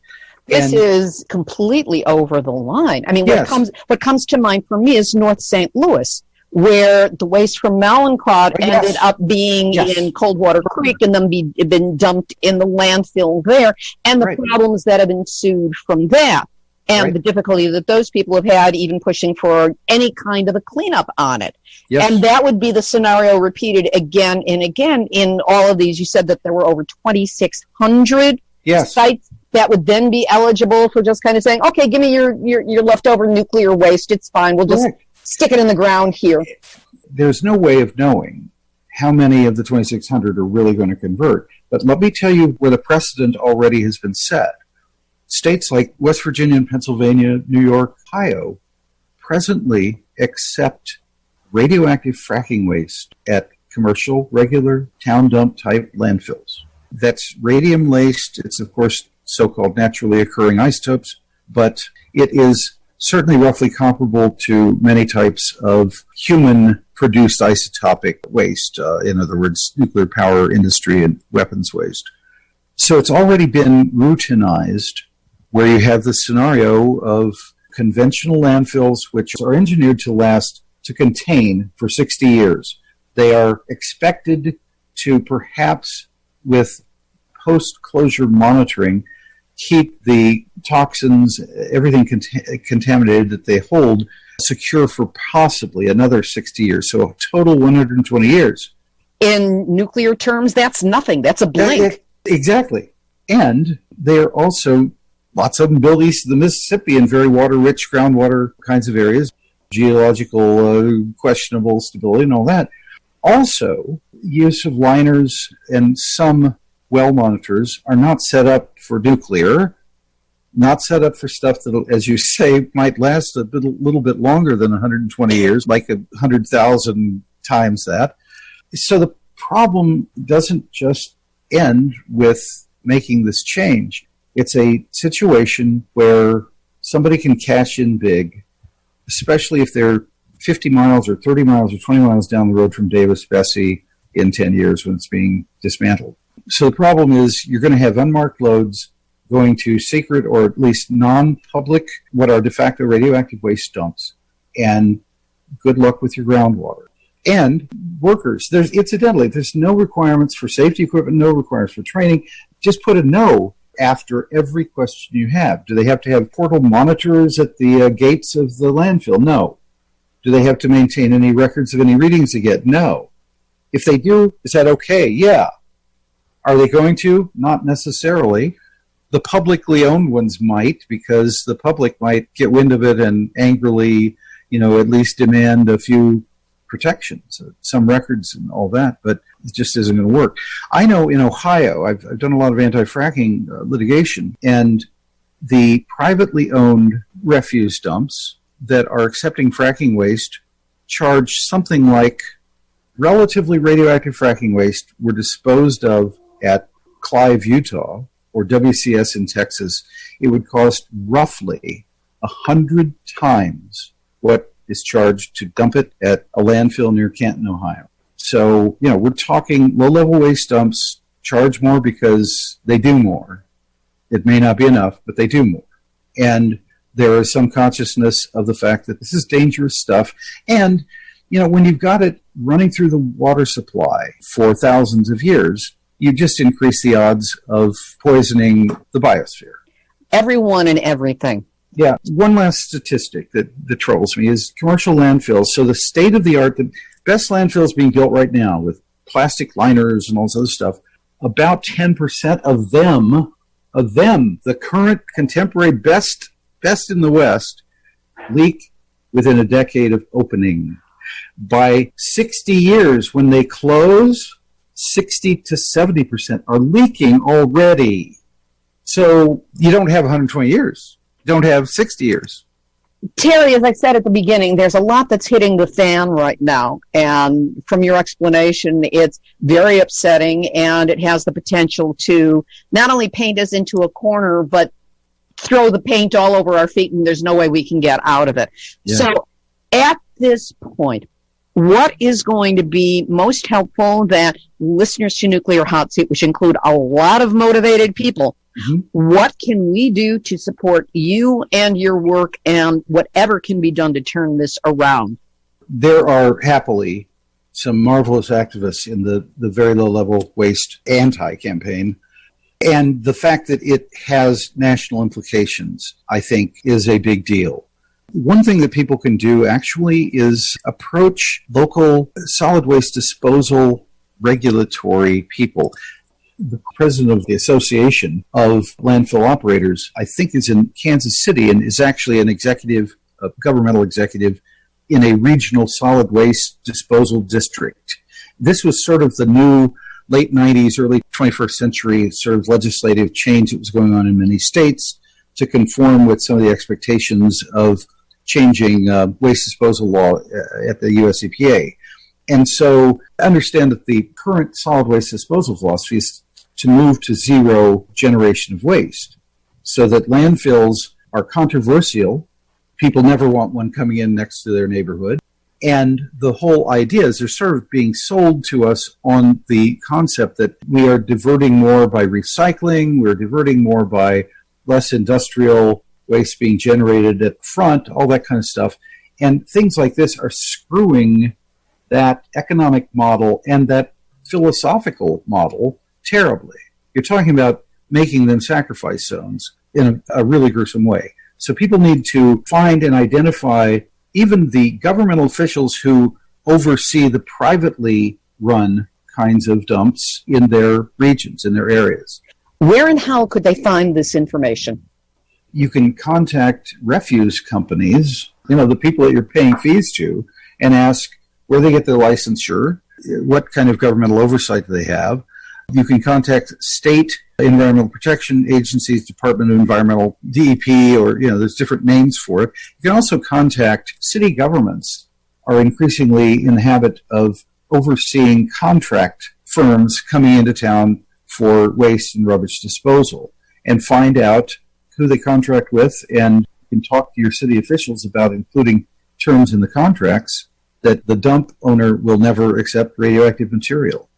This is completely over the line. I mean, yes. what comes to mind for me is North St. Louis, where the waste from Mallinckrodt ended up being in Coldwater Creek and then been dumped in the landfill there, and the problems that have ensued from that, and the difficulty that those people have had even pushing for any kind of a cleanup on it. Yes. And that would be the scenario repeated again and again in all of these. You said that there were over 2,600 sites that would then be eligible for just kind of saying, okay, give me your leftover nuclear waste. It's fine. We'll just stick it in the ground here. There's no way of knowing how many of the 2,600 are really going to convert. But let me tell you where the precedent already has been set. States like West Virginia and Pennsylvania, New York, Ohio, presently accept radioactive fracking waste at commercial, regular, town dump type landfills. That's radium laced. It's, of course, so-called naturally occurring isotopes, but it is certainly roughly comparable to many types of human-produced isotopic waste, in other words, nuclear power industry and weapons waste. So it's already been routinized, where you have the scenario of conventional landfills, which are engineered to contain for 60 years. They are expected to, perhaps with post-closure monitoring, keep the toxins, everything contaminated that they hold, secure for possibly another 60 years. So a total 120 years. In nuclear terms, that's nothing. That's a blink. Exactly. And they're also, lots of them built east of the Mississippi in very water-rich groundwater kinds of areas, geological questionable stability and all that. Also, use of liners and some well monitors are not set up for nuclear, not set up for stuff that, as you say, might last a little bit longer than 120 years, like 100,000 times that. So the problem doesn't just end with making this change. It's a situation where somebody can cash in big, especially if they're 50 miles or 30 miles or 20 miles down the road from Davis-Besse in 10 years when it's being dismantled. So the problem is you're going to have unmarked loads going to secret or at least non-public, what are de facto radioactive waste dumps, and good luck with your groundwater. And workers, incidentally, there's no requirements for safety equipment, no requirements for training. Just put a no after every question you have. Do they have to have portal monitors at the gates of the landfill? No. Do they have to maintain any records of any readings they get? No. If they do, is that okay? Yeah. Are they going to? Not necessarily. The publicly owned ones might, because the public might get wind of it and angrily, at least demand a few protections, some records and all that, but it just isn't going to work. I know in Ohio, I've done a lot of anti-fracking litigation, and the privately owned refuse dumps that are accepting fracking waste charge something like relatively radioactive fracking waste were disposed of at Clive, Utah, or WCS in Texas. It would cost roughly 100 times what is charged to dump it at a landfill near Canton, Ohio. So, we're talking low-level waste dumps charge more because they do more. It may not be enough, but they do more. And there is some consciousness of the fact that this is dangerous stuff. And, when you've got it running through the water supply for thousands of years, you just increase the odds of poisoning the biosphere. Everyone and everything. Yeah. One last statistic that troubles me is commercial landfills. So the state of the art, the best landfills being built right now with plastic liners and all this other stuff, about 10% of them, the current contemporary best in the West, leak within a decade of opening. By 60 years, when they close, 60 to 70% are leaking already. So you don't have 120 years. You don't have 60 years. Terry, as I said at the beginning, there's a lot that's hitting the fan right now. And from your explanation, it's very upsetting, and it has the potential to not only paint us into a corner, but throw the paint all over our feet, and there's no way we can get out of it. Yeah. So at this point, what is going to be most helpful that listeners to Nuclear Hot Seat, which include a lot of motivated people, what can we do to support you and your work, and whatever can be done to turn this around? There are happily some marvelous activists in the very low-level waste anti-campaign. And the fact that it has national implications, I think, is a big deal. One thing that people can do actually is approach local solid waste disposal regulatory people. The president of the Association of Landfill Operators, I think, is in Kansas City and is actually an executive, a governmental executive in a regional solid waste disposal district. This was sort of the new late 90s, early 21st century sort of legislative change that was going on in many states to conform with some of the expectations of changing waste disposal law at the US EPA. And so understand that the current solid waste disposal philosophy is to move to zero generation of waste, so that landfills are controversial. People never want one coming in next to their neighborhood. And the whole idea is they're sort of being sold to us on the concept that we are diverting more by recycling, we're diverting more by less industrial waste being generated at the front, all that kind of stuff. And things like this are screwing that economic model and that philosophical model terribly. You're talking about making them sacrifice zones in a really gruesome way. So people need to find and identify even the governmental officials who oversee the privately run kinds of dumps in their regions, in their areas. Where and how could they find this information? You can contact refuse companies, the people that you're paying fees to, and ask where they get their licensure, what kind of governmental oversight do they have. You can contact state environmental protection agencies, Department of Environmental, DEP, or, there's different names for it. You can also contact city governments are increasingly in the habit of overseeing contract firms coming into town for waste and rubbish disposal, and find out who they contract with, and you can talk to your city officials about including terms in the contracts that the dump owner will never accept radioactive material.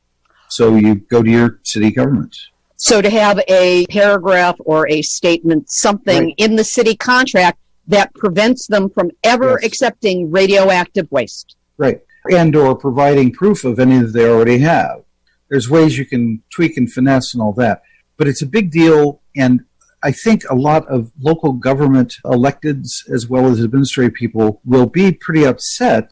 So you go to your city government. So to have a paragraph or a statement, something Right. in the city contract that prevents them from ever accepting radioactive waste. Right. And or providing proof of any that they already have. There's ways you can tweak and finesse and all that. But it's a big deal, and I think a lot of local government electeds as well as administrative people will be pretty upset.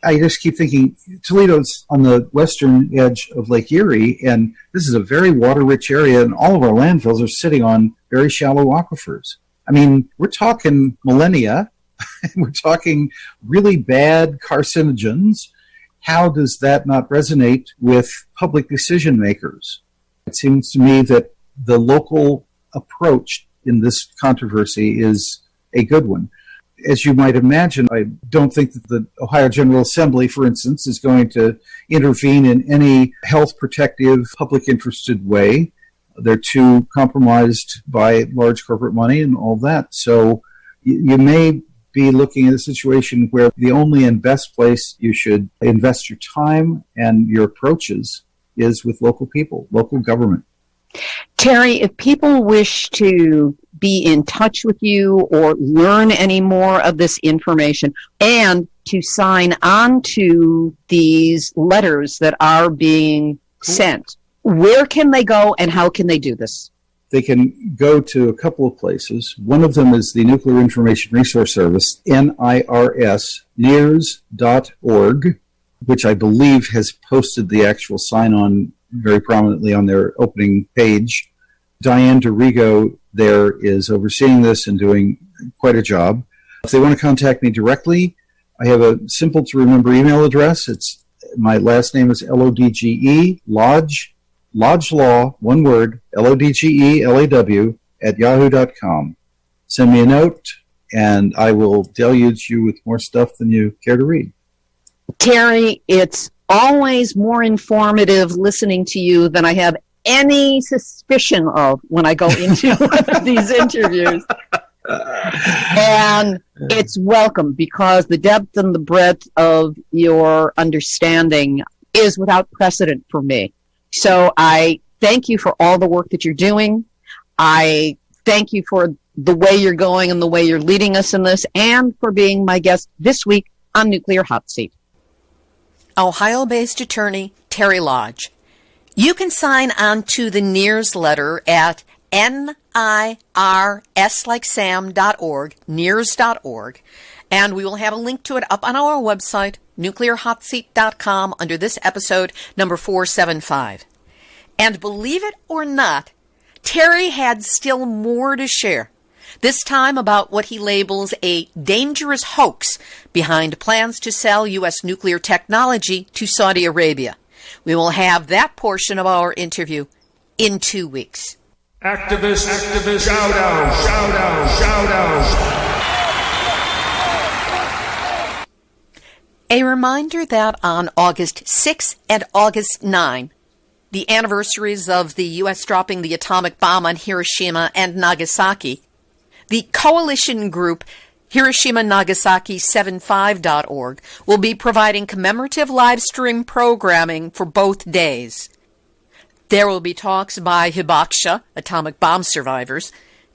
I just keep thinking Toledo's on the western edge of Lake Erie, and this is a very water-rich area, and all of our landfills are sitting on very shallow aquifers. I mean, we're talking millennia, we're talking really bad carcinogens. How does that not resonate with public decision makers? It seems to me that the local approach in this controversy is a good one. As you might imagine, I don't think that the Ohio General Assembly, for instance, is going to intervene in any health protective, public interested way. They're too compromised by large corporate money and all that. So you may be looking at a situation where the only and best place you should invest your time and your approaches is with local people, local government. Terry, if people wish to be in touch with you or learn any more of this information and to sign on to these letters that are being sent, where can they go and how can they do this? They can go to a couple of places. One of them is the Nuclear Information Resource Service, NIRS, NIRS.org, which I believe has posted the actual sign-on very prominently on their opening page. Diane DeRigo there is overseeing this and doing quite a job. If they want to contact me directly, I have a simple-to-remember email address. My last name is LODGE, Lodge Law, one word, LODGELAW, @yahoo.com. Send me a note, and I will deluge you with more stuff than you care to read. Terry, it's always more informative listening to you than I have any suspicion of when I go into these interviews. And it's welcome because the depth and the breadth of your understanding is without precedent for me. So I thank you for all the work that you're doing. I thank you for the way you're going and the way you're leading us in this, and for being my guest this week on Nuclear Hot Seat. Ohio-based attorney Terry Lodge. You can sign on to the NIRS letter at NIRS.org, NIRS.org, and we will have a link to it up on our website, nuclearhotseat.com, under this episode, number 475. And believe it or not, Terry had still more to share, this time about what he labels a dangerous hoax behind plans to sell U.S. nuclear technology to Saudi Arabia. We will have that portion of our interview in 2 weeks. Activist, shout out. A reminder that on August 6 and August 9, the anniversaries of the U.S. dropping the atomic bomb on Hiroshima and Nagasaki, the coalition group HiroshimaNagasaki75.org will be providing commemorative live stream programming for both days. There will be talks by hibakusha, atomic bomb survivors,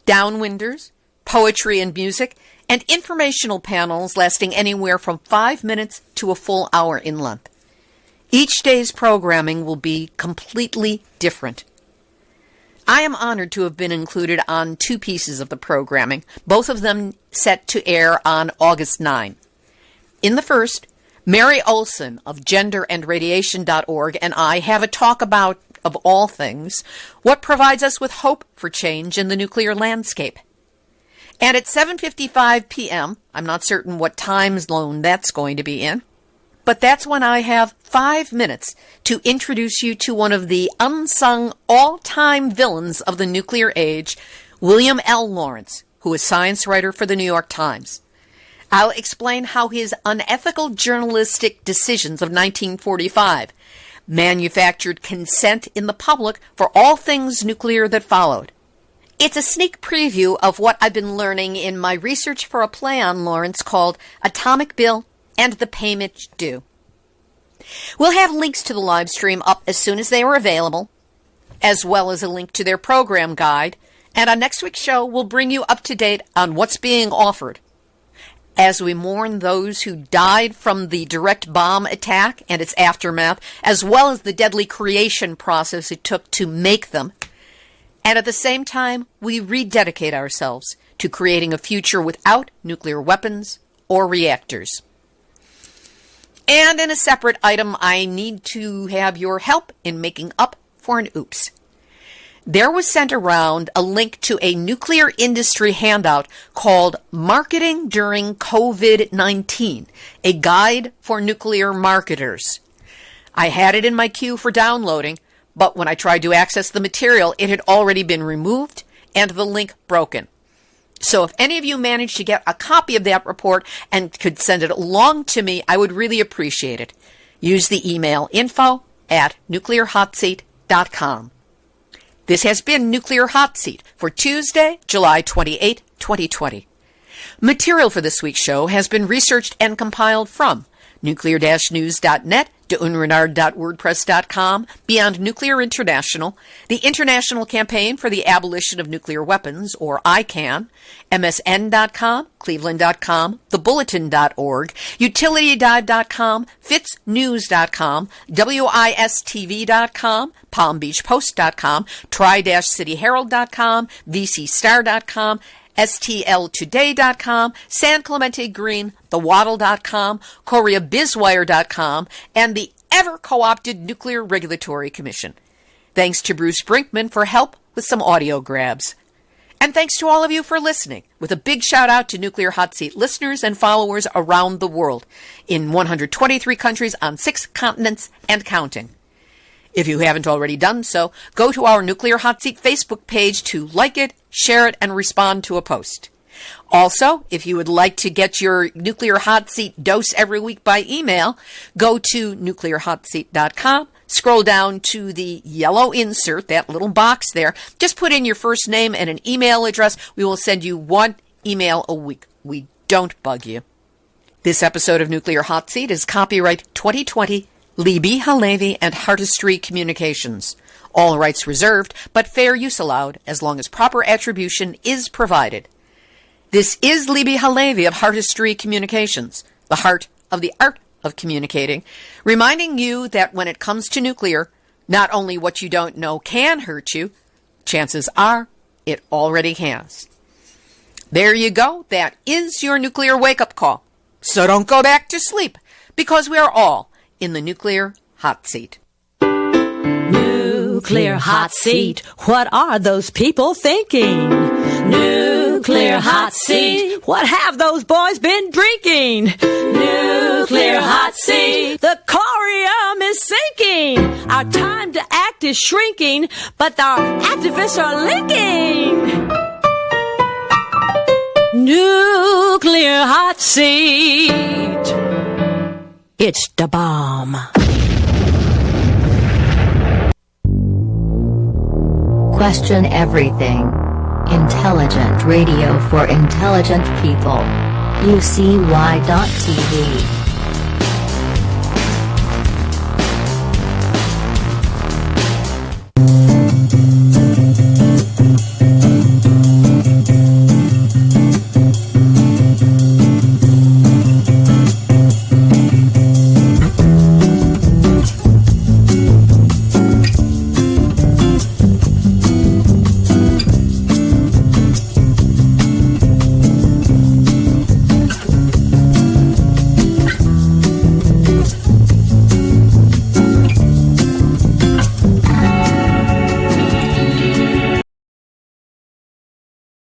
downwinders, poetry and music, and informational panels lasting anywhere from 5 minutes to a full hour in length. Each day's programming will be completely different. I am honored to have been included on 2 pieces of the programming, both of them set to air on August 9. In the first, Mary Olson of genderandradiation.org and I have a talk about, of all things, what provides us with hope for change in the nuclear landscape. And at 7:55 p.m., I'm not certain what time zone that's going to be in, but that's when I have 5 minutes to introduce you to one of the unsung all-time villains of the nuclear age, William L. Lawrence, who is science writer for the New York Times. I'll explain how his unethical journalistic decisions of 1945 manufactured consent in the public for all things nuclear that followed. It's a sneak preview of what I've been learning in my research for a play on Lawrence called Atomic Bill and the Payment Due. We'll have links to the live stream up as soon as they are available, as well as a link to their program guide, and on next week's show we'll bring you up to date on what's being offered as we mourn those who died from the direct bomb attack and its aftermath, as well as the deadly creation process it took to make them. And at the same time, we rededicate ourselves to creating a future without nuclear weapons or reactors. And in a separate item, I need to have your help in making up for an oops. There was sent around a link to a nuclear industry handout called Marketing During COVID-19, a guide for nuclear marketers. I had it in my queue for downloading, but when I tried to access the material, it had already been removed and the link broken. So if any of you managed to get a copy of that report and could send it along to me, I would really appreciate it. Use the email info@nuclearhotseat.com. This has been Nuclear Hot Seat for Tuesday, July 28, 2020. Material for this week's show has been researched and compiled from nuclear-news.net, deunrenard.wordpress.com, Beyond Nuclear International, the International Campaign for the Abolition of Nuclear Weapons, or ICAN, MSN.com, Cleveland.com, thebulletin.org, utilitydive.com, fitznews.com, WISTV.com, palmbeachpost.com, tri-cityherald.com, vcstar.com, stltoday.com, San Clemente Green, thewaddle.com, koreabizwire.com, and the ever-co-opted Nuclear Regulatory Commission. Thanks to Bruce Brinkman for help with some audio grabs. And thanks to all of you for listening, with a big shout-out to Nuclear Hot Seat listeners and followers around the world, in 123 countries on 6 continents and counting. If you haven't already done so, go to our Nuclear Hot Seat Facebook page to like it, share it, and respond to a post. Also, if you would like to get your Nuclear Hot Seat dose every week by email, go to nuclearhotseat.com, scroll down to the yellow insert, that little box there, just put in your first name and an email address. We will send you 1 email a week. We don't bug you. This episode of Nuclear Hot Seat is copyright 2020, Libby Halevi and Heartistry Communications. All rights reserved, but fair use allowed as long as proper attribution is provided. This is Libby Halevi of Heartistry Communications, the heart of the art of communicating, reminding you that when it comes to nuclear, not only what you don't know can hurt you, chances are it already has. There you go. That is your nuclear wake-up call. So don't go back to sleep, because we are all in the Nuclear Hot Seat. Nuclear hot seat. What are those people thinking? Nuclear hot seat. What have those boys been drinking? Nuclear hot seat. The corium is sinking. Our time to act is shrinking, but our activists are linking. Nuclear hot seat. It's the bomb. Question everything. Intelligent radio for intelligent people. UCY.TV